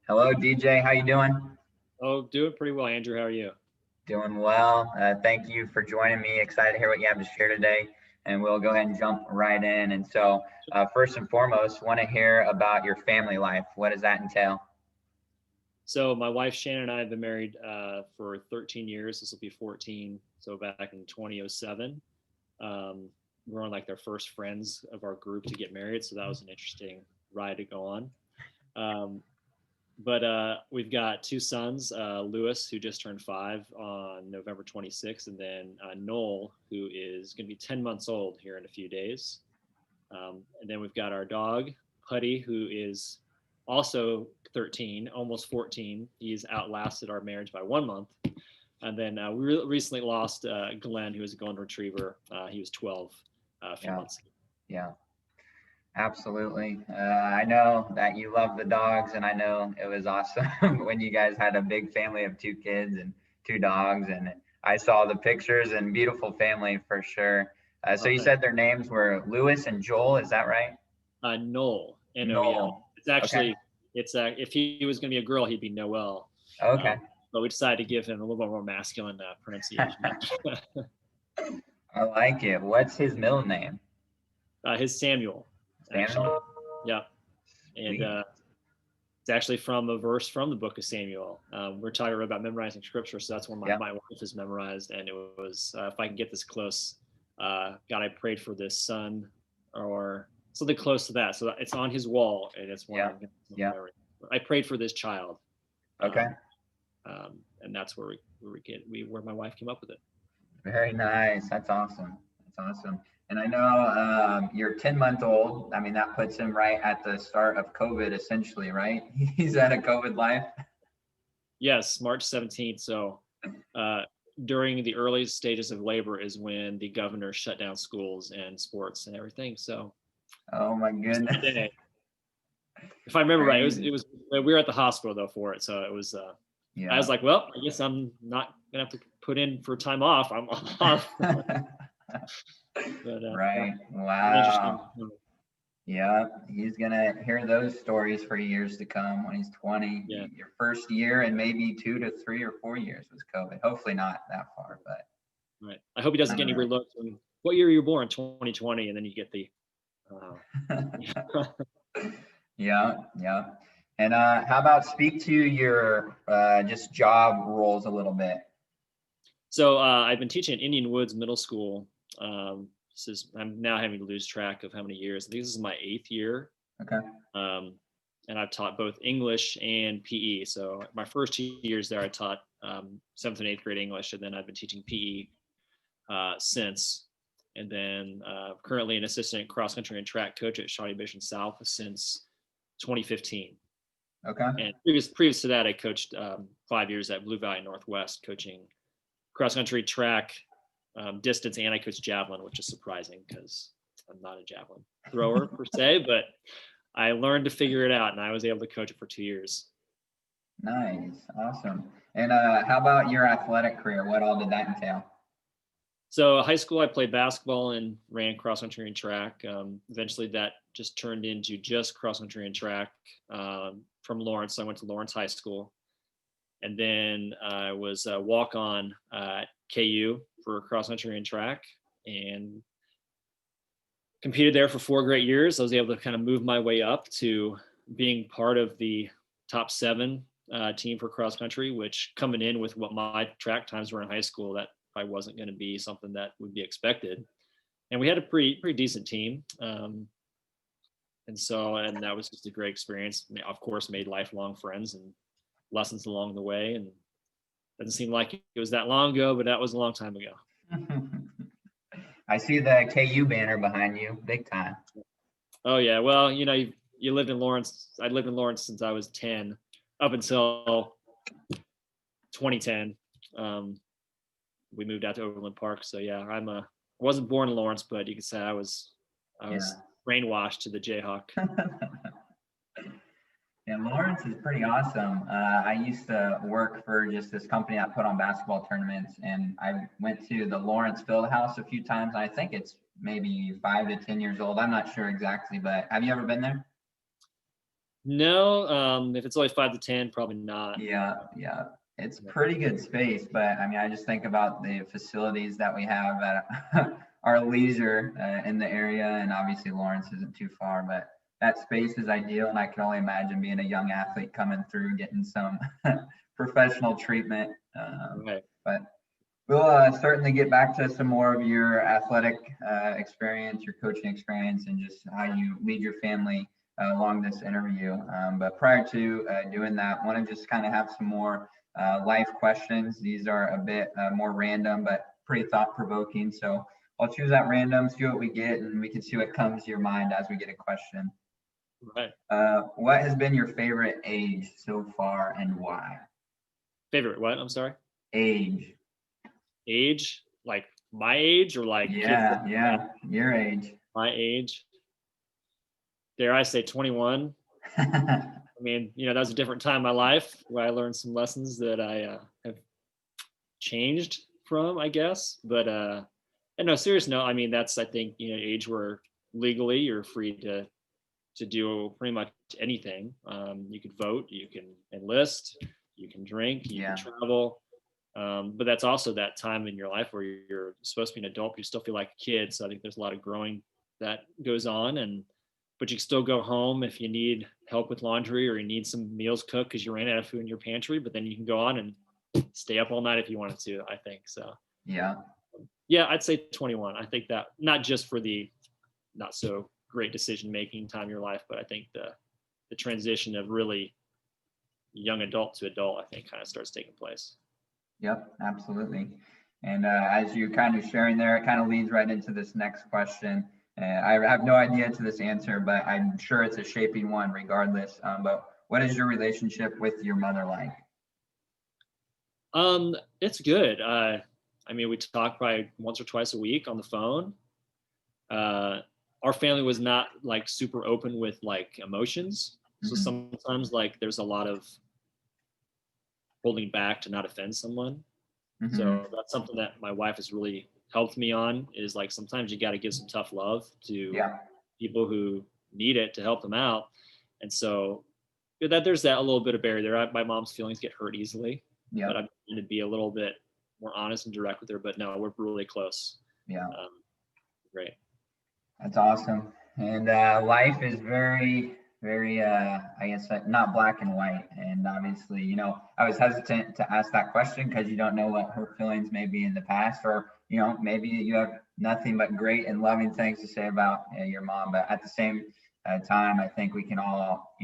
Hello, DJ. How you doing? Oh, doing pretty well, Andrew. How are you? Doing well. Thank you for joining me. Excited to hear what you have to share today, and we'll go ahead and jump right in. First and foremost, want to hear about your family life. What does that entail? So my wife Shannon and I have been married for 13 years. This will be 14. So back in 2007, we're on like their first friends of our group to get married. So that was an interesting ride to go on. Um, but we've got two sons, Lewis, who just turned 5 on November 26th, and then Noel, who is going to be 10 months old here in a few days. And then we've got our dog, Putty, who is also 13, almost 14. He's outlasted our marriage by 1 month. And then we recently lost Glenn, who was a golden retriever. He was 12 a few months ago. Yeah, absolutely. I know that you love the dogs, and I know it was awesome when you guys had a big family of 2 kids and 2 dogs. And I saw the pictures and beautiful family for sure. So you said their names were Lewis and Joel, is that right? Noel, Noel. Noel. It's actually, it's if he was going to be a girl, he'd be Noel. Okay. But we decided to give him a little bit more masculine pronunciation. I like it. What's his middle name? His Samuel. Actually. Yeah. And it's actually from a verse from the book of Samuel. We're talking about memorizing scripture, so that's one my wife has memorized. And it was, if I can get this close, God, I prayed for this son, or something close to that. So it's on his wall, and it's one. I prayed for this child. Okay. And that's where where my wife came up with it. Very nice. That's awesome. That's awesome. And I know you're 10-month-old. I mean, that puts him right at the start of COVID, essentially, right? He's at a COVID life. Yes, March 17th. So during the early stages of labor is when the governor shut down schools and sports and everything. So, oh my goodness. If I remember right, it was we were at the hospital though for it. So it was. I was like, well, I guess I'm not gonna have to put in for time off. I'm off. But, right. Wow. Yeah, he's gonna hear those stories for years to come when he's 20. Yeah. Your first year and maybe 2 to 3 or 4 years was COVID. Hopefully not that far, but. Right. I hope he doesn't get any weird looks. What year were you born? 2020, and then you get the. Yeah. And how about speak to your just job roles a little bit? So I've been teaching at Indian Woods Middle School. I'm now having to lose track of how many years. I think this is my 8th year. Okay. And I've taught both English and PE. So my first 2 years there, I taught 7th and 8th grade English, and then I've been teaching PE since. And then currently an assistant cross country and track coach at Shawnee Mission South since 2015. Okay. And previous to that, I coached 5 years at Blue Valley Northwest, coaching cross country, track, distance, and I coached javelin, which is surprising because I'm not a javelin thrower per se, but I learned to figure it out, and I was able to coach it for 2 years. Nice, awesome. And how about your athletic career? What all did that entail? So high school, I played basketball and ran cross country and track. Eventually, that just turned into just cross country and track from Lawrence. So I went to Lawrence High School. And then I was a walk-on at KU for cross country and track, and competed there for 4 great years. I was able to kind of move my way up to being part of the top 7 team for cross country, which coming in with what my track times were in high school, that probably wasn't going to be something that would be expected. And we had a pretty decent team. And that was just a great experience. Of course, made lifelong friends and lessons along the way. And doesn't seem like it was that long ago, but that was a long time ago. I see the KU banner behind you, big time. Oh yeah, well, you lived in Lawrence. I lived in Lawrence since I was 10, up until 2010. We moved out to Overland Park, so yeah, I wasn't born in Lawrence, but you could say I was brainwashed to the Jayhawk. Yeah, Lawrence is pretty awesome. I used to work for just this company that put on basketball tournaments, and I went to the Lawrence Fieldhouse a few times. I think it's maybe 5 to 10 years old. I'm not sure exactly, but have you ever been there? No, if it's only 5 to 10, probably not. Yeah, yeah. It's pretty good space, but I mean, I just think about the facilities that we have at our leisure in the area, and obviously Lawrence isn't too far, but that space is ideal, and I can only imagine being a young athlete coming through, getting some professional treatment. Right. But we'll certainly get back to some more of your athletic experience, your coaching experience, and just how you lead your family along this interview. But prior to doing that, I want to just kind of have some more life questions. These are a bit more random, but pretty thought provoking. So I'll choose at random, see what we get, and we can see what comes to your mind as we get a question. Right. What has been your favorite age so far and why? Favorite what? I'm sorry. Age. Age, like my age, or like kids? Yeah, your age. My age. Dare I say 21? I mean, that was a different time in my life where I learned some lessons that I have changed from, I guess. But and no, serious note, I mean, that's, I think, age where legally you're free to do pretty much anything. You could vote, you can enlist, you can drink, you can travel. But that's also that time in your life where you're supposed to be an adult, but you still feel like a kid. So I think there's a lot of growing that goes on, but you can still go home if you need help with laundry or you need some meals cooked because you ran out of food in your pantry, but then you can go on and stay up all night if you wanted to, I think. So yeah, I'd say 21. I think that not just for the not so great decision-making time in your life, but I think the transition of really young adult to adult, I think, kind of starts taking place. Yep, absolutely. And as you're kind of sharing there, it kind of leads right into this next question. I have no idea to this answer, but I'm sure it's a shaping one regardless. But what is your relationship with your mother like? It's good. I mean, we talk probably once or twice a week on the phone. Our family was not like super open with like emotions. So sometimes like there's a lot of holding back to not offend someone. So that's something that my wife has really helped me on, is like sometimes you got to give some tough love to people who need it to help them out. And so that there's that a little bit of barrier there. My mom's feelings get hurt easily, but I'm going to be a little bit more honest and direct with her. But no, we're really close. Great. That's awesome. And life is very, very, I guess, not black and white. And obviously, I was hesitant to ask that question because you don't know what her feelings may be in the past, or, maybe you have nothing but great and loving things to say about your mom. But at the same time, I think we can all,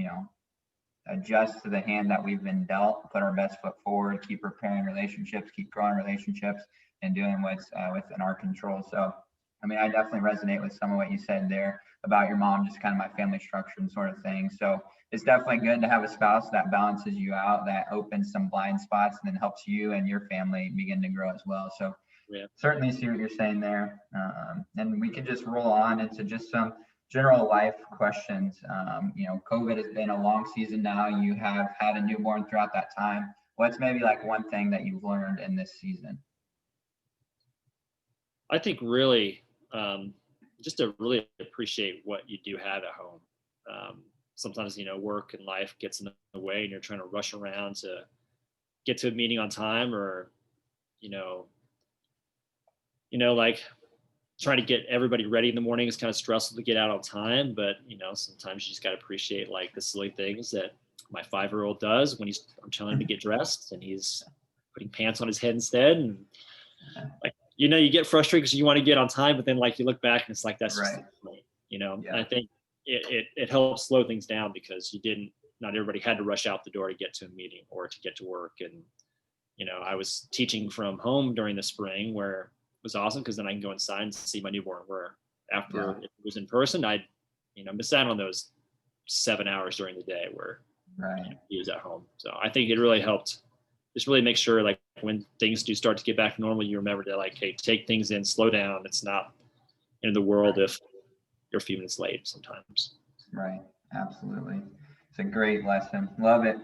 adjust to the hand that we've been dealt, put our best foot forward, keep repairing relationships, keep growing relationships, and doing what's within our control. So, I mean, I definitely resonate with some of what you said there about your mom, just kind of my family structure and sort of thing. So it's definitely good to have a spouse that balances you out, that opens some blind spots, and then helps you and your family begin to grow as well. So certainly see what you're saying there. And we could just roll on into just some general life questions. COVID has been a long season now. You have had a newborn throughout that time. What's maybe like one thing that you've learned in this season? I think really just to really appreciate what you do have at home. Sometimes, work and life gets in the way and you're trying to rush around to get to a meeting on time, or, like trying to get everybody ready in the morning is kind of stressful to get out on time. But, sometimes you just got to appreciate like the silly things that my 5-year-old does when I'm telling him to get dressed and he's putting pants on his head instead. And like, you get frustrated because you want to get on time, but then like you look back and it's like, that's just the point, And I think it helps slow things down because not everybody had to rush out the door to get to a meeting or to get to work. And, I was teaching from home during the spring, where it was awesome because then I can go inside and see my newborn, where after if it was in person, I'd, miss out on those 7 hours during the day where he was at home. So I think it really helped just really make sure, like, when things do start to get back to normal, you remember to like, hey, take things in, slow down. It's not in the world if you're a few minutes late sometimes. Right. Absolutely. It's a great lesson. Love it.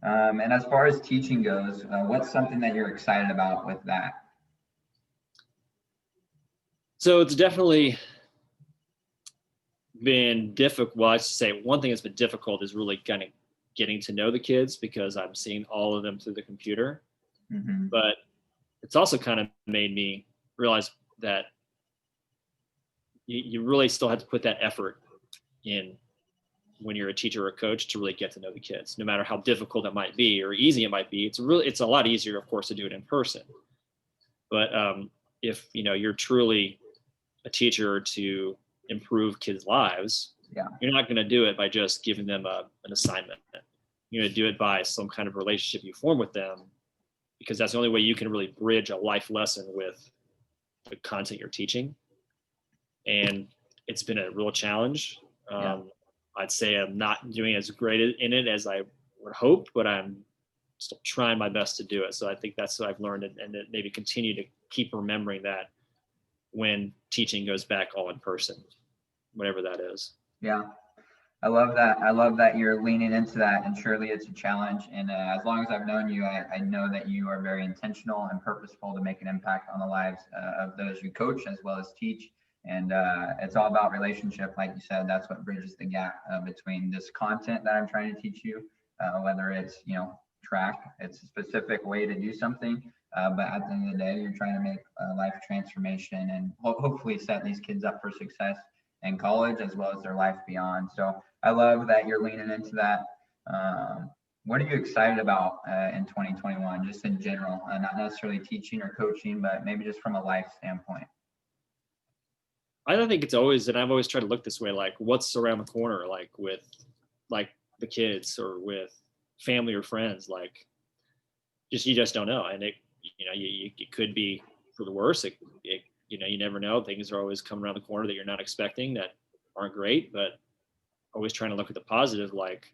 And as far as teaching goes, what's something that you're excited about with that? So it's definitely been difficult. Well, I should say one thing that's been difficult is really kind of getting to know the kids, because I'm seeing all of them through the computer. Mm-hmm. But it's also kind of made me realize that you really still have to put that effort in when you're a teacher or a coach to really get to know the kids, no matter how difficult it might be or easy it might be. It's a lot easier, of course, to do it in person. But if you're truly a teacher to improve kids' lives, Yeah. you're not going to do it by just giving them an assignment. You're going to do it by some kind of relationship you form with them, because that's the only way you can really bridge a life lesson with the content you're teaching. And it's been a real challenge. Yeah. I'd say I'm not doing as great in it as I would hope, but I'm still trying my best to do it. So I think that's what I've learned, and maybe continue to keep remembering that when teaching goes back all in person, whatever that is. Yeah. I love that. I love that you're leaning into that, and surely it's a challenge. And as long as I've known you, I know that you are very intentional and purposeful to make an impact on the lives of those you coach as well as teach. And it's all about relationship, like you said. That's what bridges the gap between this content that I'm trying to teach you, whether it's track, it's a specific way to do something, but at the end of the day, you're trying to make a life transformation and hopefully set these kids up for success in college as well as their life beyond. So I love that you're leaning into that. What are you excited about in 2021, just in general, not necessarily teaching or coaching, but maybe just from a life standpoint? I don't think it's always, and I've always tried to look this way, like what's around the corner, like with like the kids or with family or friends, like you just don't know. And it could be for the worse. You never know. Things are always coming around the corner that you're not expecting, that aren't great, but always trying to look at the positive. Like,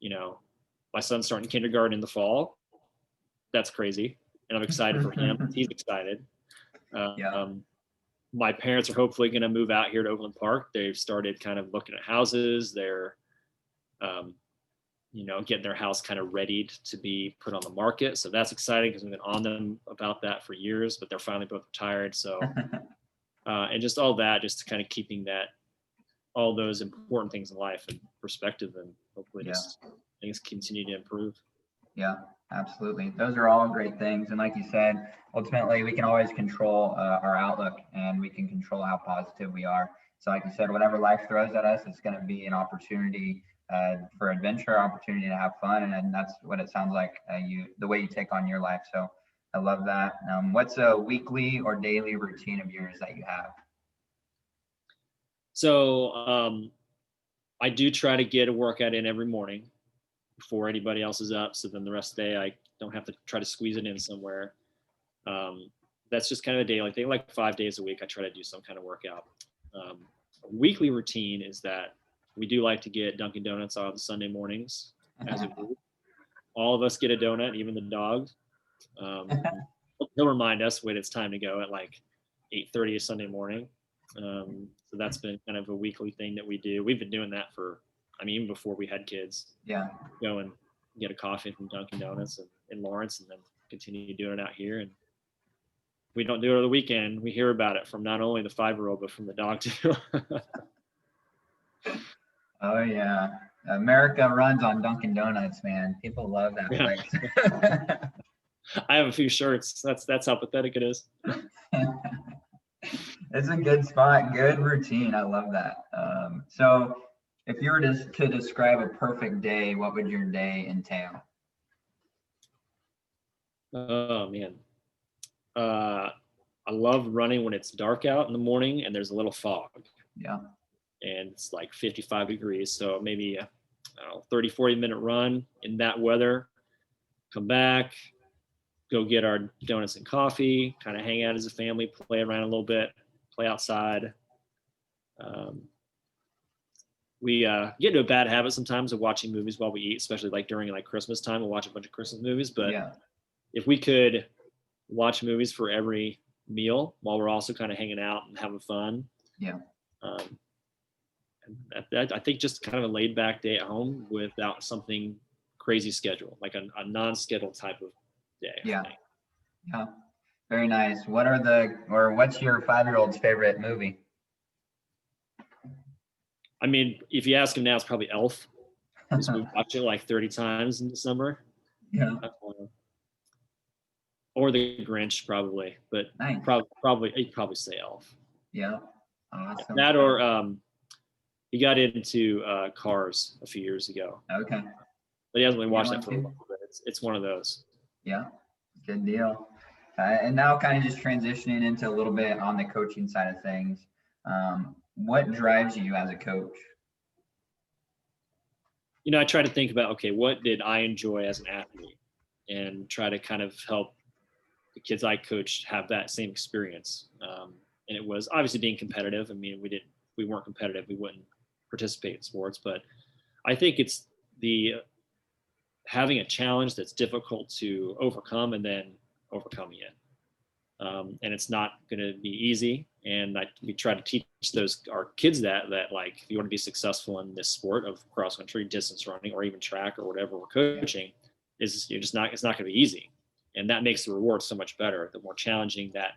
my son's starting kindergarten in the fall. That's crazy. And I'm excited for him. He's excited. Yeah. My parents are hopefully going to move out here to Overland Park. They've started kind of looking at houses. They're, getting their house kind of ready to be put on the market. So that's exciting, because we've been on them about that for years, but they're finally both retired. So, and just all that, just kind of keeping all those important things in life in perspective, and hopefully just things continue to improve. Yeah, absolutely. Those are all great things. And like you said, ultimately, we can always control our outlook, and we can control how positive we are. So like you said, whatever life throws at us, it's going to be an opportunity for adventure, opportunity to have fun. And that's what it sounds like the way you take on your life. So I love that. What's a weekly or daily routine of yours that you have? So I do try to get a workout in every morning before anybody else is up. So then the rest of the day, I don't have to try to squeeze it in somewhere. That's just kind of a daily thing. Like 5 days a week, I try to do some kind of workout. A weekly routine is that we do like to get Dunkin' Donuts on Sunday mornings as a group. All of us get a donut, even the dogs. He'll remind us when it's time to go at like 8:30 a Sunday morning. So that's been kind of a weekly thing that we do. We've been doing that for, even before we had kids. Yeah. Go and get a coffee from Dunkin' Donuts in Lawrence, and then continue doing it out here. And we don't do it on the weekend. We hear about it from not only the 5-year-old, but from the dog too. Oh yeah. America runs on Dunkin' Donuts, man. People love that place. I have a few shirts. That's how pathetic it is. It's a good spot, good routine. I love that. So if you were to describe a perfect day, what would your day entail? Oh man. I love running when it's dark out in the morning and there's a little fog. Yeah. And it's like 55 degrees. So maybe a 30, 40-minute run in that weather, come back, go get our donuts and coffee, kind of hang out as a family, play around a little bit, play outside. We get into a bad habit sometimes of watching movies while we eat, especially like during like Christmas time. We'll watch a bunch of Christmas movies, but if we could watch movies for every meal while we're also kind of hanging out and having fun. Yeah. I think just kind of a laid back day at home without something crazy scheduled, like a non-scheduled type of day. Yeah. Yeah. Very nice. What's your 5-year-old's favorite movie? I mean, if you ask him now, it's probably Elf, because we watched it like 30 times in the summer. Yeah. Or the Grinch, probably, but Nice. probably he'd probably say Elf. Yeah. Awesome. That or he got into Cars a few years ago. Okay. But he hasn't really watched that for a while, but it's one of those. Yeah. Good deal. And now kind of just transitioning into a little bit on the coaching side of things. What drives you as a coach? You know, I try to think about, okay, what did I enjoy as an athlete, and try to kind of help the kids I coached have that same experience. And it was obviously being competitive. I mean, we weren't competitive, we wouldn't participate in sports, but I think it's the having a challenge that's difficult to overcome and then overcoming it. And it's not going to be easy. And we try to teach our kids that like, if you want to be successful in this sport of cross country, distance running, or even track or whatever we're coaching, it's not going to be easy. And that makes the reward so much better. The more challenging that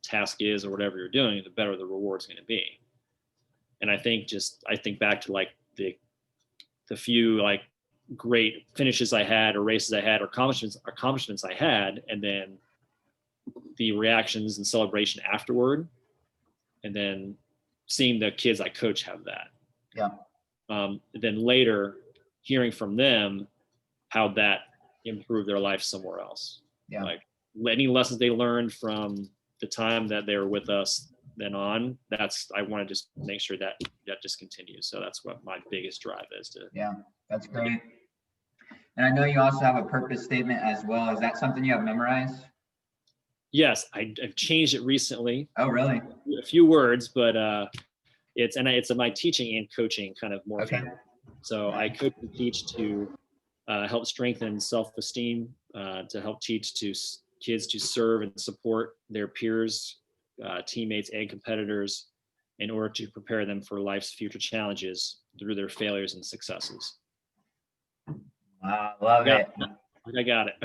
task is or whatever you're doing, the better the reward's going to be. And I think back to like the few like great finishes I had, or races I had, or accomplishments I had, and then the reactions and celebration afterward, and then seeing the kids I coach have that. Yeah. Then later hearing from them how that improved their life somewhere else. Yeah. Like any lessons they learned from the time that they were with us then on, I want to just make sure that just continues. So that's what my biggest drive is. Yeah, that's great. And I know you also have a purpose statement as well. Is that something you have memorized? Yes, I've changed it recently. Oh, really? A few words, but it's my teaching and coaching kind of more. Okay. So I coach and teach to help strengthen self-esteem, to help teach to kids to serve and support their peers, teammates, and competitors in order to prepare them for life's future challenges through their failures and successes. Wow, love it. I got it.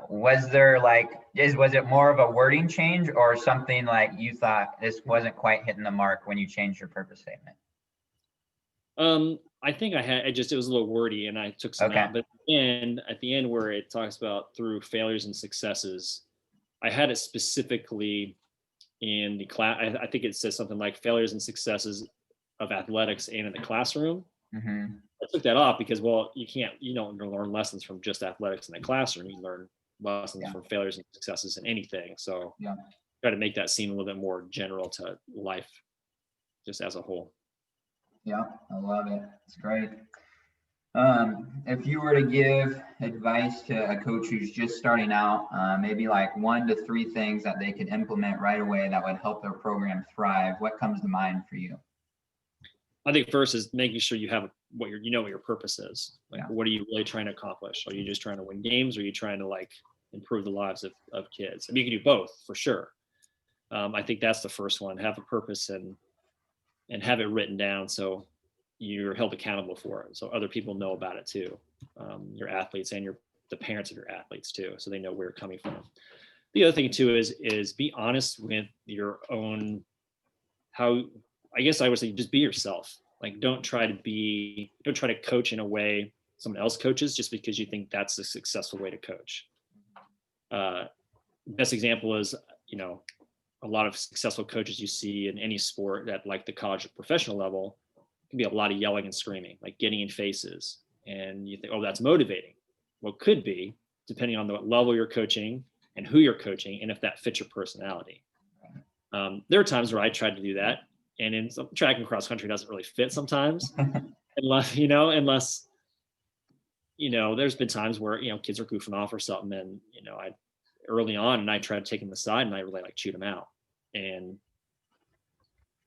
Was there was it more of a wording change, or something like you thought this wasn't quite hitting the mark when you changed your purpose statement? I think it was a little wordy, and I took some out, but at the end where it talks about through failures and successes, I had it specifically in the class. I think it says something like failures and successes of athletics and in the classroom. Mm-hmm. I took that off because, well, you don't learn lessons from just athletics in the classroom. You learn lessons from failures and successes in anything. So try to make that seem a little bit more general to life just as a whole. Yeah, I love it. It's great. If you were to give advice to a coach who's just starting out, maybe like 1 to 3 things that they could implement right away that would help their program thrive, what comes to mind for you? I think first is making sure you have what your purpose is. Like, what are you really trying to accomplish? Are you just trying to win games? Or are you trying to like improve the lives of kids? I mean, you can do both for sure. I think that's the first one. Have a purpose and have it written down so you're held accountable for it. So other people know about it too. Your athletes and the parents of your athletes too, so they know where you're coming from. The other thing too is be honest with your own. I guess I would say just be yourself. Like don't try to coach in a way someone else coaches just because you think that's a successful way to coach. Best example is, a lot of successful coaches you see in any sport at like the college or professional level can be a lot of yelling and screaming, like getting in faces. And you think, oh, that's motivating. Well, it could be, depending on the level you're coaching and who you're coaching and if that fits your personality. There are times where I tried to do that, and in some track and cross country doesn't really fit sometimes, unless there's been times where kids are goofing off or something, and I early on and I tried to take them aside and I really like chewed them out. And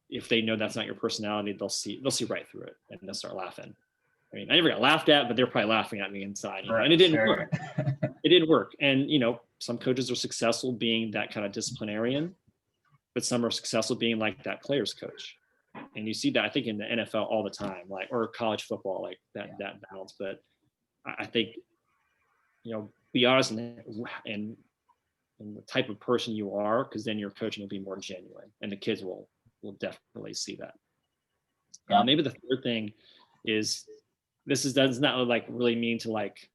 if they know that's not your personality, they'll see right through it and they'll start laughing. I mean, I never got laughed at, but they're probably laughing at me inside, and it didn't work. It didn't work. And some coaches are successful being that kind of disciplinarian, but some are successful being like that player's coach. And you see that, I think, in the NFL all the time, like, or college football, like that balance. But I think, be honest and the type of person you are, because then your coaching will be more genuine and the kids will will definitely see that. Yeah. Maybe the third thing is, does not like really mean to like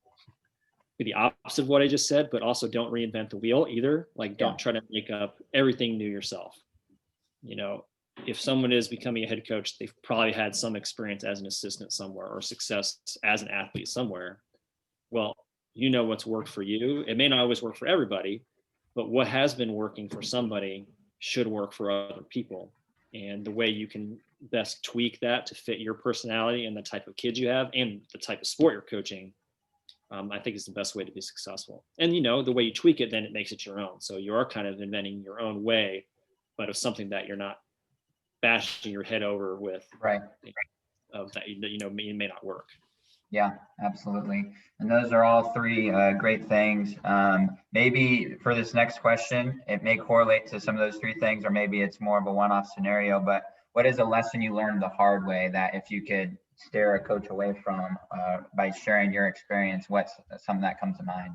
be the opposite of what I just said, but also don't reinvent the wheel either. Like, don't try to make up everything new yourself. You know, if someone is becoming a head coach, they've probably had some experience as an assistant somewhere or success as an athlete somewhere. Well, you know what's worked for you. It may not always work for everybody, but what has been working for somebody should work for other people. And the way you can best tweak that to fit your personality and the type of kids you have and the type of sport you're coaching, I think is the best way to be successful. And, you know, the way you tweak it, then it makes it your own. So you are kind of inventing your own way, but of something that you're not bashing your head over with, Right. That you know may not work. Yeah, absolutely. And those are all three great things. Maybe for this next question, it may correlate to some of those three things, or maybe it's more of a one-off scenario, but what is a lesson you learned the hard way that if you could steer a coach away from by sharing your experience, what's something that comes to mind?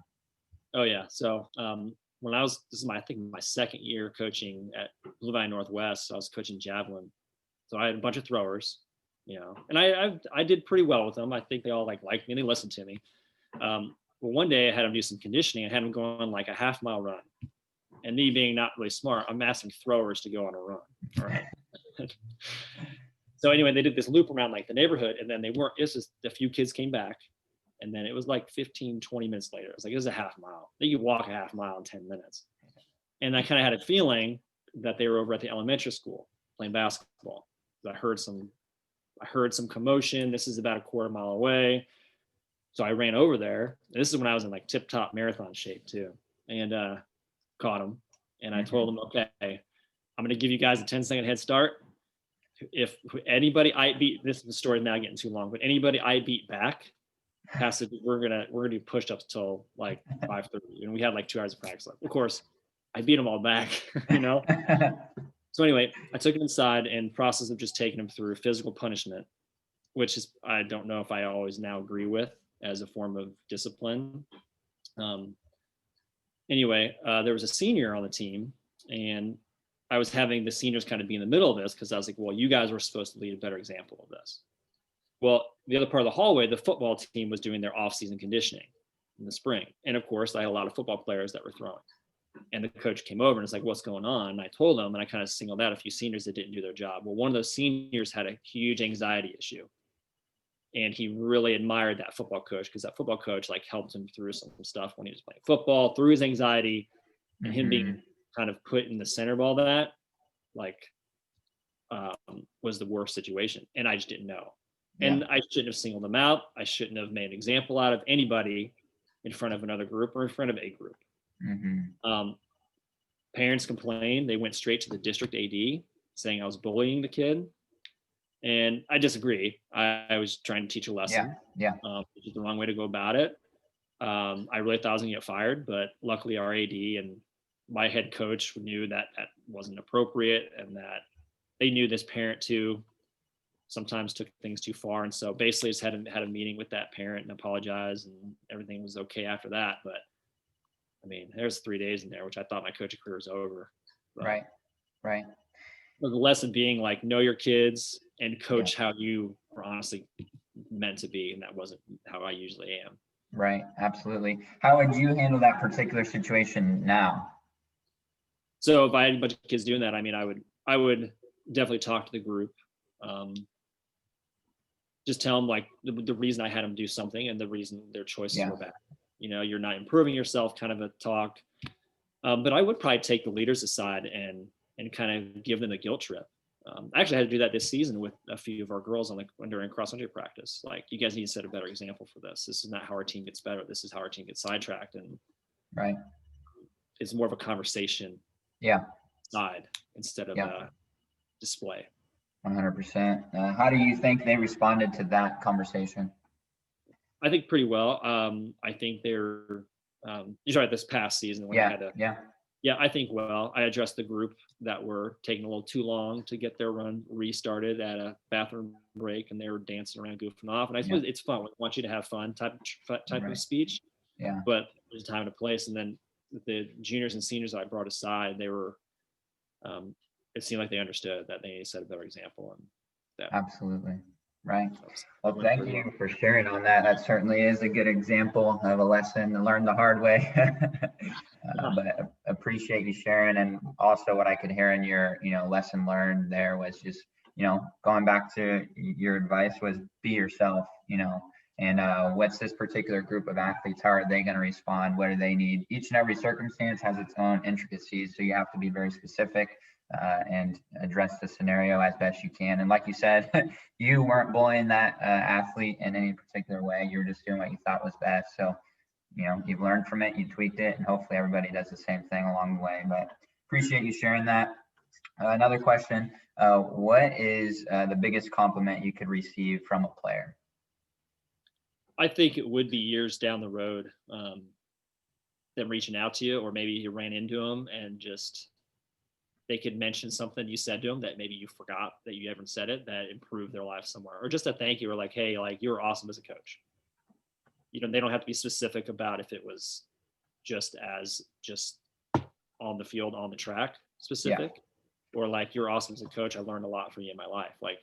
Oh yeah. So when this is I think my second year coaching at Blue Valley Northwest, I was coaching javelin. So I had a bunch of throwers, you know, and I did pretty well with them. I think they all liked me, they listened to me. But one day I had them do some conditioning. I had them go on like a half-mile run, and me being not really smart, I'm asking throwers to go on a run. All right. So anyway, they did this loop around like the neighborhood, and then it's just a few kids came back, and then it was like 15, 20 minutes later. It was like, it was a half mile. They could walk a half mile in 10 minutes. And I kind of had a feeling that they were over at the elementary school playing basketball. I heard some commotion. This is about a quarter mile away. So I ran over there. This is when I was in like tip top marathon shape too. And caught them. And I told them, okay, I'm going to give you guys a 10-second head start. If anybody I beat, this is the story now getting too long, but anybody I beat back, we're gonna do push-ups till like 5:30, and we had like 2 hours of practice left. Of course, I beat them all back, you know. So anyway, I took them inside, and process of just taking them through physical punishment, which is, I don't know if I always now agree with as a form of discipline. Anyway, there was a senior on the team, and I was having the seniors kind of be in the middle of this because I was like, well, you guys were supposed to lead a better example of this. Well, the other part of the hallway, the football team was doing their off-season conditioning in the spring. And of course, I had a lot of football players that were throwing. And the coach came over and was like, what's going on? And I told them, and I kind of singled out a few seniors that didn't do their job. Well, one of those seniors had a huge anxiety issue. And he really admired that football coach because that football coach like helped him through some stuff when he was playing football, through his anxiety, and him being kind of put in the center of all that, like, was the worst situation. And I just didn't know. And I shouldn't have singled them out. I shouldn't have made an example out of anybody in front of another group or in front of a group. Parents complained. They went straight to the district AD saying I was bullying the kid. And I disagree. I was trying to teach a lesson. Which is the wrong way to go about it. I really thought I was going to get fired, but luckily our AD and my head coach knew that that wasn't appropriate, and that they knew this parent too sometimes took things too far. And so basically just had a meeting with that parent and apologized, and everything was okay after that. But I mean, there's 3 days in there, which I thought my coaching career was over. But, Right. But the lesson being like, know your kids and coach how you are honestly meant to be. And that wasn't how I usually am. Right. Absolutely. How would you handle that particular situation now? So if I had a bunch of kids doing that, I mean, I would definitely talk to the group. Just tell them like the reason I had them do something and the reason their choices were bad. You know, you're not improving yourself, kind of a talk. But I would probably take the leaders aside and kind of give them a guilt trip. I actually had to do that this season with a few of our girls during cross country practice. Like, you guys need to set a better example for this. This is not how our team gets better. This is how our team gets sidetracked. And it's more of a conversation side instead of a display. 100%. How do you think they responded to that conversation? I think pretty well. I think they're you tried this past season when I had to. Yeah, I think well. I addressed the group that were taking a little too long to get their run restarted at a bathroom break, and they were dancing around, goofing off. And I suppose it's fun. We want you to have fun type of speech. But there's a time and a place. And then the juniors and seniors I brought aside, they it seemed like they understood that they set a better example, and that Absolutely. Right. Well, went thank pretty well. you for sharing on that. That certainly is a good example of a lesson learned the hard way. But appreciate you sharing. And also what I could hear in your, lesson learned there was just, going back to your advice was be yourself, and what's this particular group of athletes, how are they going to respond? What do they need? Each and every circumstance has its own intricacies. So you have to be very specific and address the scenario as best you can. And like you said, you weren't bullying that athlete in any particular way. You were just doing what you thought was best. So, you've learned from it, you tweaked it, and hopefully everybody does the same thing along the way. But appreciate you sharing that. Another question, what is the biggest compliment you could receive from a player? I think it would be years down the road, them reaching out to you, or maybe you ran into them and just they could mention something you said to them that maybe you forgot that you ever said it, that improved their life somewhere, or just a thank you, or like, hey, like you're awesome as a coach. They don't have to be specific about if it was just on the field, on the track specific, or like you're awesome as a coach. I learned a lot from you in my life. Like,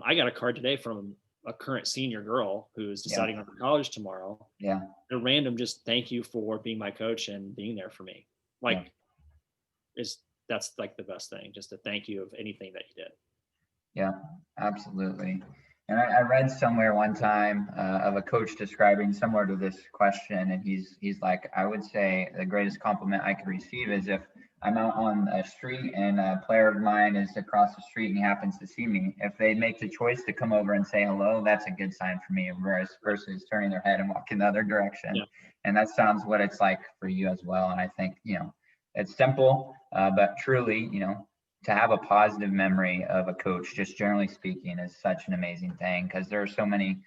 I got a card today from a current senior girl who is deciding on college tomorrow. Yeah. A random just thank you for being my coach and being there for me. Like, that's like the best thing, just a thank you of anything that you did. Yeah, absolutely. And I read somewhere one time of a coach describing similar to this question, and he's like, I would say the greatest compliment I could receive is if I'm out on a street and a player of mine is across the street and he happens to see me. If they make the choice to come over and say hello, that's a good sign for me versus turning their head and walking the other direction. Yeah. And that sounds what it's like for you as well. And I think, it's simple, but truly, to have a positive memory of a coach, just generally speaking, is such an amazing thing, because there are so many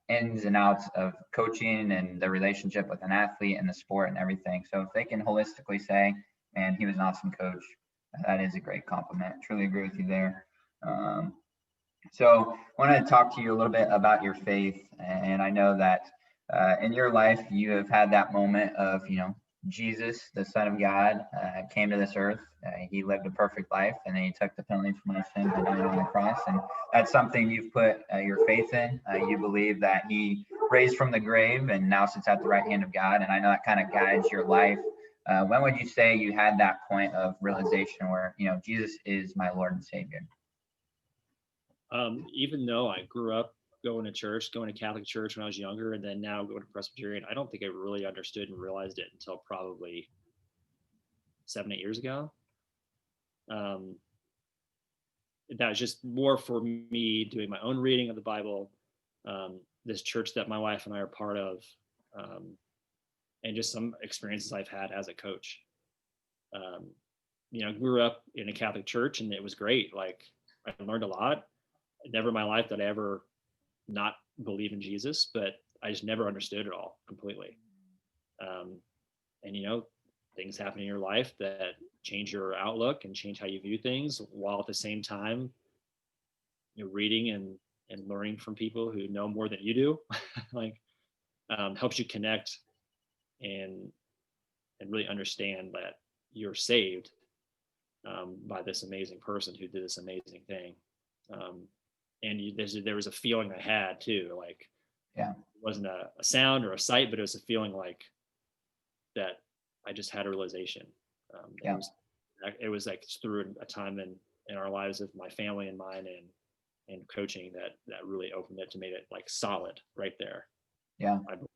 ins and outs of coaching and the relationship with an athlete and the sport and everything. So if they can holistically say, man, he was an awesome coach, that is a great compliment. Truly agree with you there. So I want to talk to you a little bit about your faith. And I know that in your life, you have had that moment of, Jesus, the Son of God, came to this earth. He lived a perfect life, and then he took the penalty for my sins and died on the cross. And that's something you've put your faith in. You believe that he raised from the grave and now sits at the right hand of God. And I know that kind of guides your life. When would you say you had that point of realization where, Jesus is my Lord and Savior? Even though I grew up going to Catholic church when I was younger, and then now going to Presbyterian, I don't think I really understood and realized it until probably 7-8 years ago. That was just more for me doing my own reading of the Bible, this church that my wife and I are part of, and just some experiences I've had as a coach. Grew up in a Catholic church, and it was great. Like, I learned a lot. Never in my life did I ever not believe in Jesus, but I just never understood it all completely. And things happen in your life that change your outlook and change how you view things, while at the same time you're reading and learning from people who know more than you do. Like, helps you connect and really understand that you're saved by this amazing person who did this amazing thing. And there was a feeling I had too, like, it wasn't a sound or a sight, but it was a feeling like that I just had a realization. It was like through a time in our lives of my family and mine and coaching that really opened it to made it like solid right there. Yeah, I believe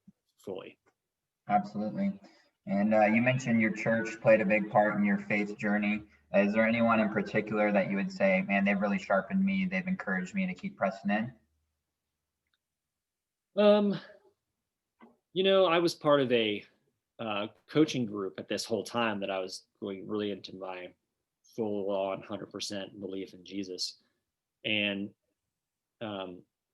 fully. Absolutely. And you mentioned your church played a big part in your faith journey. Is there anyone in particular that you would say, man, they've really sharpened me, they've encouraged me to keep pressing in? I was part of a coaching group at this whole time that I was going really into my full on 100% belief in Jesus. And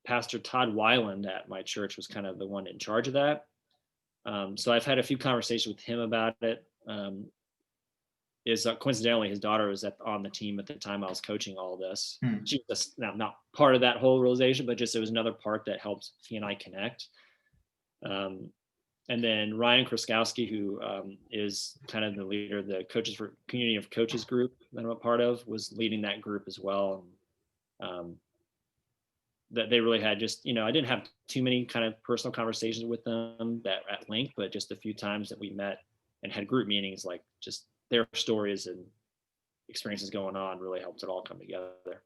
Pastor Todd Weiland at my church was kind of the one in charge of that. So I've had a few conversations with him about it. Coincidentally, his daughter was on the team at the time I was coaching all of this. She was not part of that whole realization, but just it was another part that helped he and I connect. And then Ryan Kraskowski, who is kind of the leader of the coaches for community of coaches group that I'm a part of, was leading that group as well. That they really had just, I didn't have too many kind of personal conversations with them that at length, but just a few times that we met and had group meetings, like just their stories and experiences going on really helped it all come together.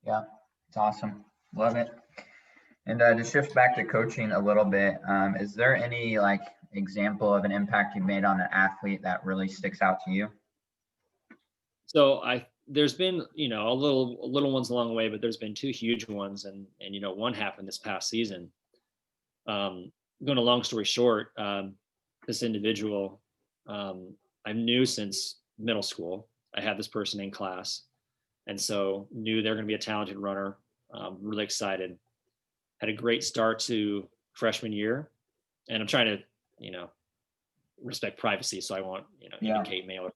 Yeah, it's awesome. Love it. And to shift back to coaching a little bit, is there any like example of an impact you made on an athlete that really sticks out to you? So there's been, a little ones along the way, but there's been two huge ones, and one happened this past season. Going a long story short, this individual, I knew since middle school. I had this person in class, and so knew they're going to be a talented runner. Really excited. Had a great start to freshman year, and I'm trying to, respect privacy, so I won't, indicate male.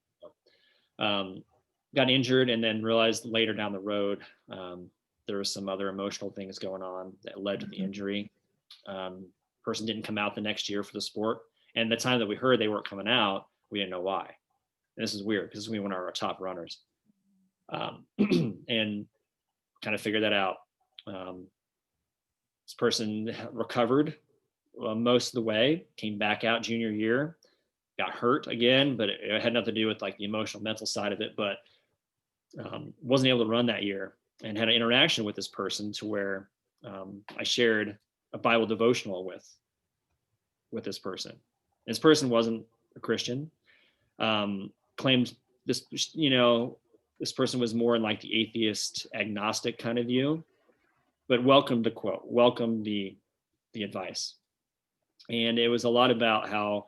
Got injured, and then realized later down the road there was some other emotional things going on that led to the injury. Person didn't come out the next year for the sport, and the time that we heard they weren't coming out, we didn't know why. And this is weird because we were one of our top runners, and kind of figured that out. This person recovered most of the way, came back out junior year, got hurt again, but it had nothing to do with like the emotional mental side of it, but wasn't able to run that year, and had an interaction with this person to where I shared a Bible devotional with this person. This person wasn't a Christian, claimed this, this person was more in like the atheist agnostic kind of view, but welcomed the advice. And it was a lot about how,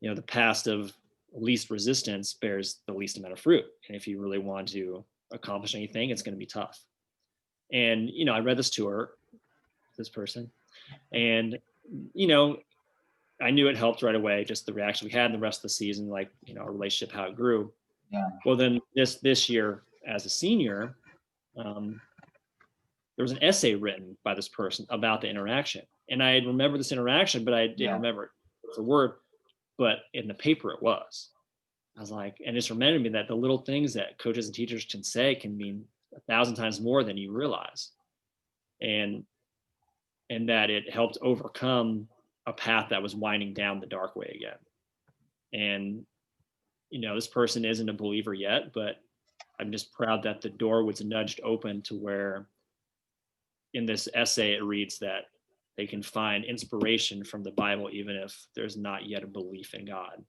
the path of least resistance bears the least amount of fruit. And if you really want to accomplish anything, it's going to be tough. And, I read this to her, this person, and, I knew it helped right away, just the reaction we had in the rest of the season, like, our relationship, how it grew. Yeah. Well, then this year as a senior, there was an essay written by this person about the interaction. And I had remembered this interaction, but I didn't remember it word for word, but in the paper it was. I was like, and it's reminded me that the little things that coaches and teachers can say can mean 1,000 times more than you realize. And that it helped overcome a path that was winding down the dark way again. And, this person isn't a believer yet, but I'm just proud that the door was nudged open to where in this essay, it reads that they can find inspiration from the Bible, even if there's not yet a belief in God.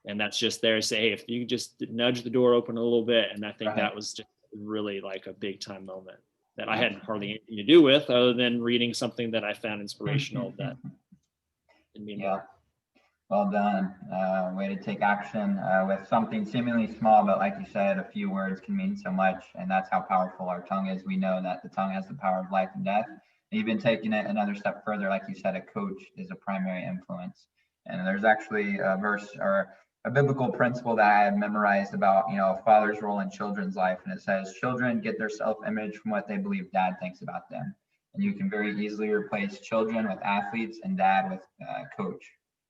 And that's just there to say, hey, if you just nudge the door open a little bit. And I think that was just really like a big time moment that I had hardly anything to do with other than reading something that I found inspirational that didn't mean more. Well done. Way to take action with something seemingly small, but like you said, a few words can mean so much. And that's how powerful our tongue is. We know that the tongue has the power of life and death. Even taking it another step further, like you said, a coach is a primary influence. And there's actually a verse or a biblical principle that I had memorized about, a father's role in children's life. And it says, children get their self-image from what they believe dad thinks about them. And you can very easily replace children with athletes and dad with coach.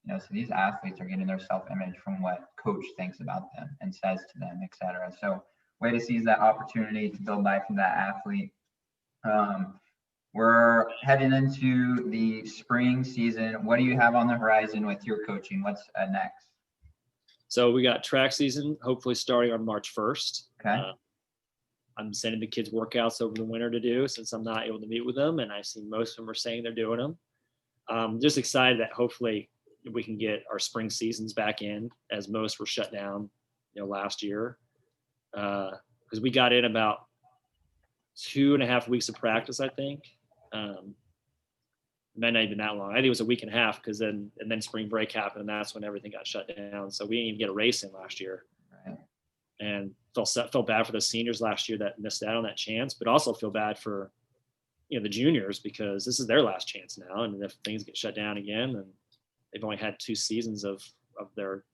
So these athletes are getting their self-image from what coach thinks about them and says to them, etc. So way to seize that opportunity to build life in that athlete. We're heading into the spring season. What do you have on the horizon with your coaching? What's next? So we got track season, hopefully starting on March 1st. Okay. I'm sending the kids workouts over the winter to do since I'm not able to meet with them. And I see most of them are saying they're doing them. Just excited that hopefully we can get our spring seasons back in, as most were shut down, last year. Because we got in about 2.5 weeks of practice, I think. Might not even that long. I think it was a week and a half because then spring break happened, and that's when everything got shut down. So we didn't even get a race in last year. Right. And felt bad for the seniors last year that missed out on that chance, but also feel bad for the juniors because this is their last chance now. And if things get shut down again, then they've only had 2 seasons of their,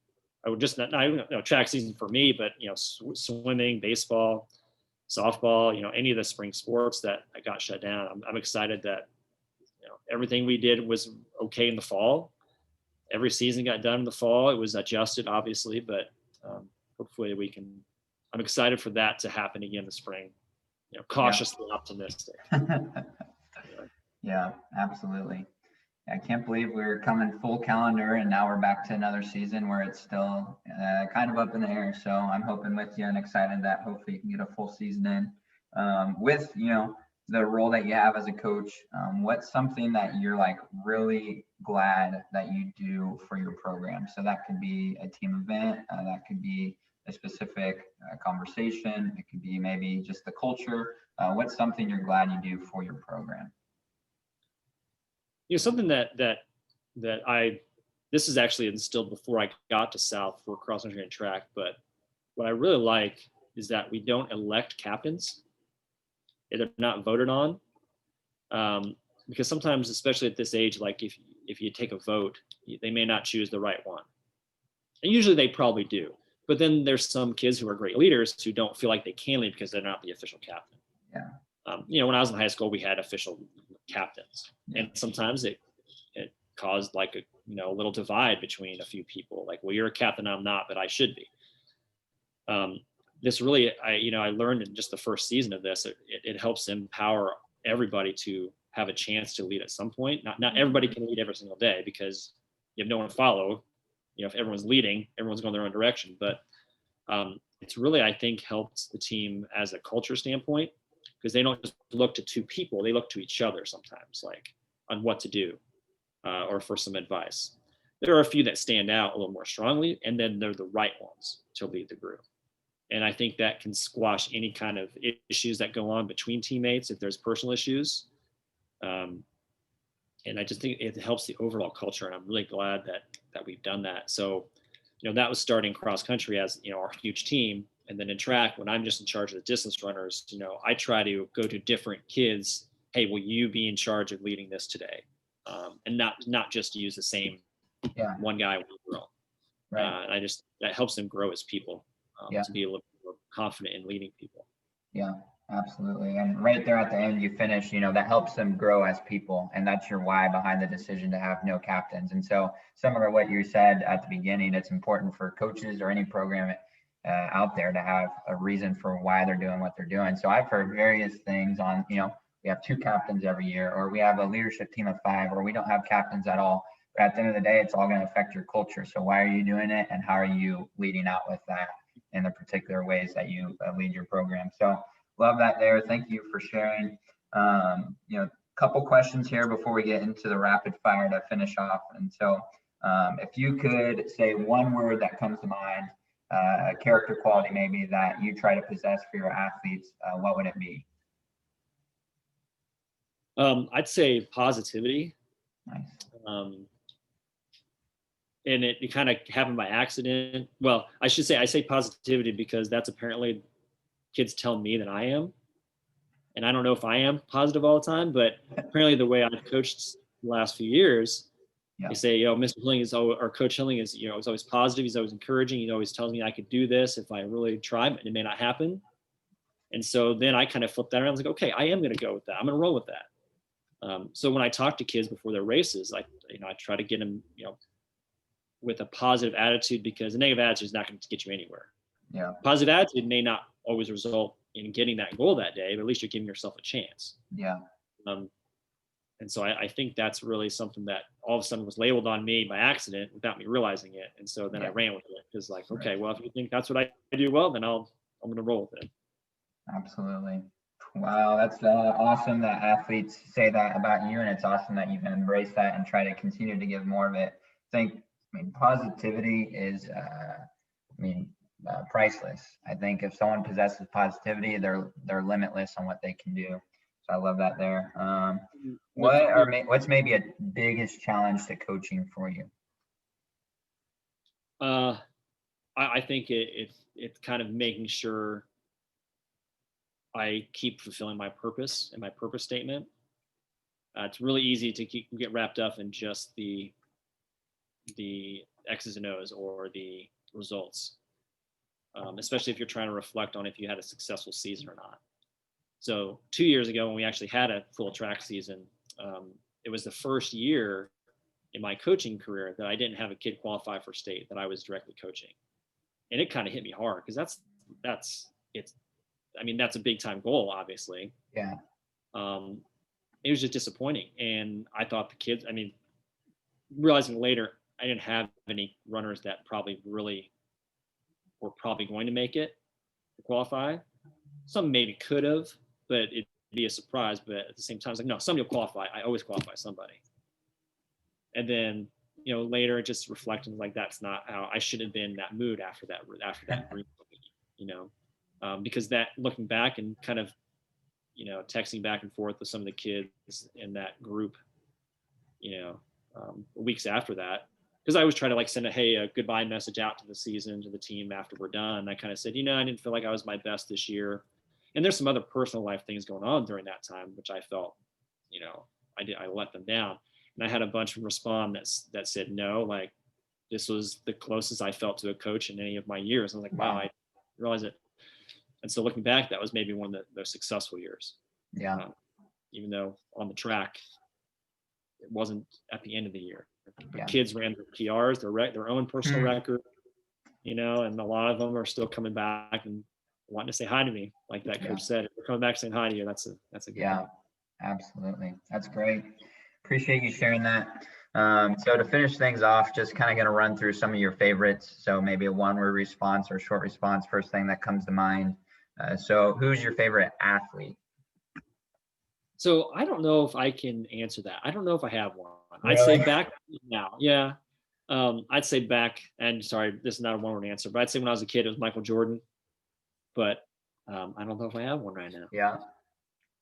I would just not track season for me, but swimming, baseball, softball, any of the spring sports that got shut down. I'm excited that everything we did was okay in the fall, every season got done in the fall. It was adjusted, obviously, but hopefully we can. I'm excited for that to happen again in the spring. Cautiously optimistic. Yeah, absolutely. I can't believe we're coming full calendar and now we're back to another season where it's still kind of up in the air. So I'm hoping with you and excited that hopefully you can get a full season in. With, the role that you have as a coach, what's something that you're like really glad that you do for your program? So that could be a team event, that could be a specific conversation, it could be maybe just the culture. What's something you're glad you do for your program? Something that this is actually instilled before I got to South for cross country and track, but what I really like is that we don't elect captains. They're not voted on, because sometimes, especially at this age, like if you take a vote, they may not choose the right one, and usually they probably do. But then there's some kids who are great leaders who don't feel like they can lead because they're not the official captain. Yeah. When I was in high school, we had official captains, and sometimes it caused like a little divide between a few people. Like, well, you're a captain, I'm not, but I should be. This really, I learned in just the first season of this, it helps empower everybody to have a chance to lead at some point. Not everybody can lead every single day because you have no one to follow. If everyone's leading, everyone's going their own direction. But it's really, I think, helped the team as a culture standpoint, because they don't just look to two people, they look to each other sometimes, like on what to do or for some advice. There are a few that stand out a little more strongly, and then they're the right ones to lead the group. And I think that can squash any kind of issues that go on between teammates if there's personal issues. And I just think it helps the overall culture, and I'm really glad that we've done that. So, that was starting cross country as, our huge team. And then in track, when I'm just in charge of the distance runners, I try to go to different kids. Hey, will you be in charge of leading this today? And not just use the same one guy, one girl. Right. And that helps them grow as people, to be a little more confident in leading people. Yeah, absolutely. And right there at the end, you finish, that helps them grow as people. And that's your why behind the decision to have no captains. And so similar to what you said at the beginning, it's important for coaches or any program out there to have a reason for why they're doing what they're doing. So I've heard various things on, we have 2 captains every year, or we have a leadership team of 5, or we don't have captains at all. But at the end of the day, it's all going to affect your culture. So why are you doing it? And how are you leading out with that in the particular ways that you lead your program? So love that there. Thank you for sharing. Couple questions here before we get into the rapid fire to finish off. And so if you could say one word that comes to mind, a character quality maybe that you try to possess for your athletes, what would it be? I'd say positivity. Nice. And it kind of happened by accident. Well, I say positivity because that's apparently kids tell me that I am. And I don't know if I am positive all the time, but apparently the way I've coached the last few years, they say, Mr. Hilding or Coach Hilding is, is always positive. He's always encouraging. He always tells me I could do this if I really try, but it may not happen. And so then I kind of flipped that around. I was like, okay, I am going to go with that. I'm going to roll with that. So when I talk to kids before their races, I try to get them, with a positive attitude, because a negative attitude is not going to get you anywhere. Yeah. Positive attitude may not always result in getting that goal that day, but at least you're giving yourself a chance. Yeah. And so I think that's really something that all of a sudden was labeled on me by accident without me realizing it. And so then I ran with it, because okay, well, if you think that's what I do well, then I'm going to roll with it. Absolutely. Wow, that's awesome that athletes say that about you, and it's awesome that you've embraced that and try to continue to give more of it. I mean, positivity is, priceless. I think if someone possesses positivity, they're limitless on what they can do. So I love that there. What's maybe a biggest challenge to coaching for you? I think it's kind of making sure I keep fulfilling my purpose and my purpose statement. It's really easy to get wrapped up in just the X's and O's or the results, especially if you're trying to reflect on if you had a successful season or not. So 2 years ago, when we actually had a full track season, it was the first year in my coaching career that I didn't have a kid qualify for state that I was directly coaching. And it kind of hit me hard because that's a big time goal, obviously. Yeah. It was just disappointing. And I thought the kids, realizing later, I didn't have any runners that were probably going to make it to qualify. Some maybe could have, but it'd be a surprise. But at the same time, it's like, no, somebody will qualify. I always qualify somebody. And then, later just reflecting like, that's not how I should have been in that mood after that group, because that looking back and kind of, texting back and forth with some of the kids in that group, weeks after that, because I always try to like send a goodbye message out to the season, to the team after we're done. I kind of said, I didn't feel like I was my best this year. And there's some other personal life things going on during that time, which I felt, I let them down. And I had a bunch of respond that said, no, like this was the closest I felt to a coach in any of my years. I was like, wow, I realized it. And so looking back, that was maybe one of the successful years. Yeah. Even though on the track, it wasn't at the end of the year. The Yeah. kids ran their PRs, their own personal record, and a lot of them are still coming back and wanting to say hi to me. Like that coach said, if they're coming back saying hi to you, that's a good thing. Absolutely. That's great. Appreciate you sharing that. So to finish things off, just kind of going to run through some of your favorites. So maybe a one-word response or short response, first thing that comes to mind. So who's your favorite athlete? So I don't know if I can answer that. I don't know if I have one. Really? I'd say back now. Yeah. I'd say back, and sorry, this is not a one-word answer, but I'd say when I was a kid, it was Michael Jordan. But I don't know if I have one right now. Yeah,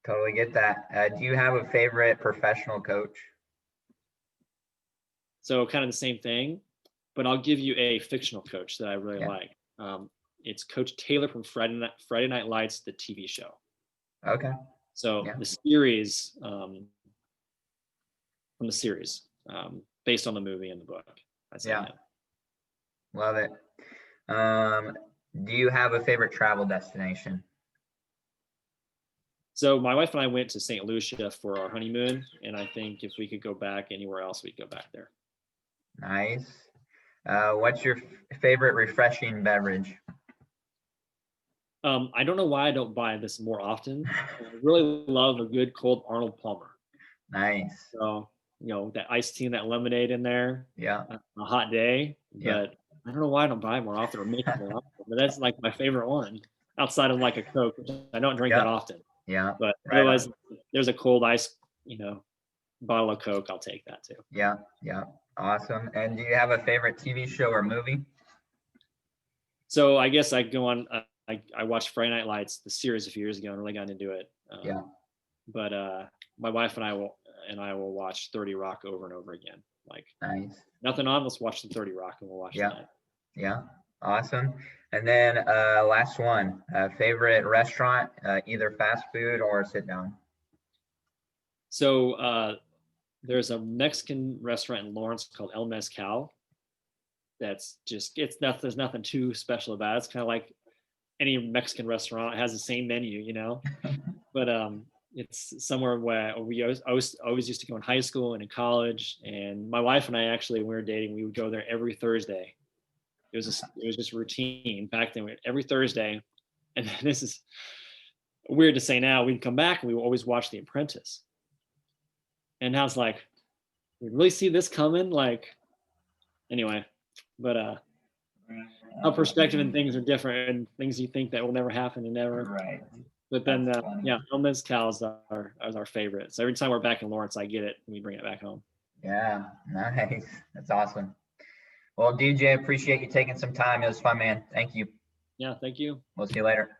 totally get that. Do you have a favorite professional coach? So kind of the same thing, but I'll give you a fictional coach that I really like. It's Coach Taylor from Friday Night Lights, the TV show. Okay. So the series, based on the movie and the book. I'd say that. Love it. Do you have a favorite travel destination? So my wife and I went to St. Lucia for our honeymoon, and I think if we could go back anywhere else, we'd go back there. Nice. What's your favorite refreshing beverage? I don't know why I don't buy this more often. I really love a good cold Arnold Palmer. Nice. So, that iced tea and that lemonade in there. Yeah. On a hot day. But I don't know why I don't buy it more often or make it more often. But that's like my favorite one outside of like a Coke, which I don't drink that often. Yeah. But otherwise, there's a cold ice, bottle of Coke. I'll take that too. Yeah. Yeah. Awesome. And do you have a favorite TV show or movie? So I guess I go on. I watched Friday Night Lights, the series, a few years ago, and really got into it. But my wife and I will watch 30 Rock over and over again. Like, nice. Nothing on. Let's watch the 30 Rock, and we'll watch that. Yeah. Awesome. And then last one, favorite restaurant, either fast food or sit down. So there's a Mexican restaurant in Lawrence called El Mezcal. That's just there's nothing too special about it. It's kind of like any Mexican restaurant. It has the same menu, but it's somewhere where we always used to go in high school and in college. And my wife and I actually, when we were dating, we would go there every Thursday. It was just routine back then. Every Thursday, and this is weird to say now. We'd come back and we would always watch The Apprentice. And I was like, we really see this coming? Like, anyway, but our perspective and things are different, and things you think that will never happen and never. Right. But then, El Mezcal is our favorite. So every time we're back in Lawrence, I get it and we bring it back home. Yeah, nice. That's awesome. Well, DJ, appreciate you taking some time. It was fun, man. Thank you. Yeah, thank you. We'll see you later.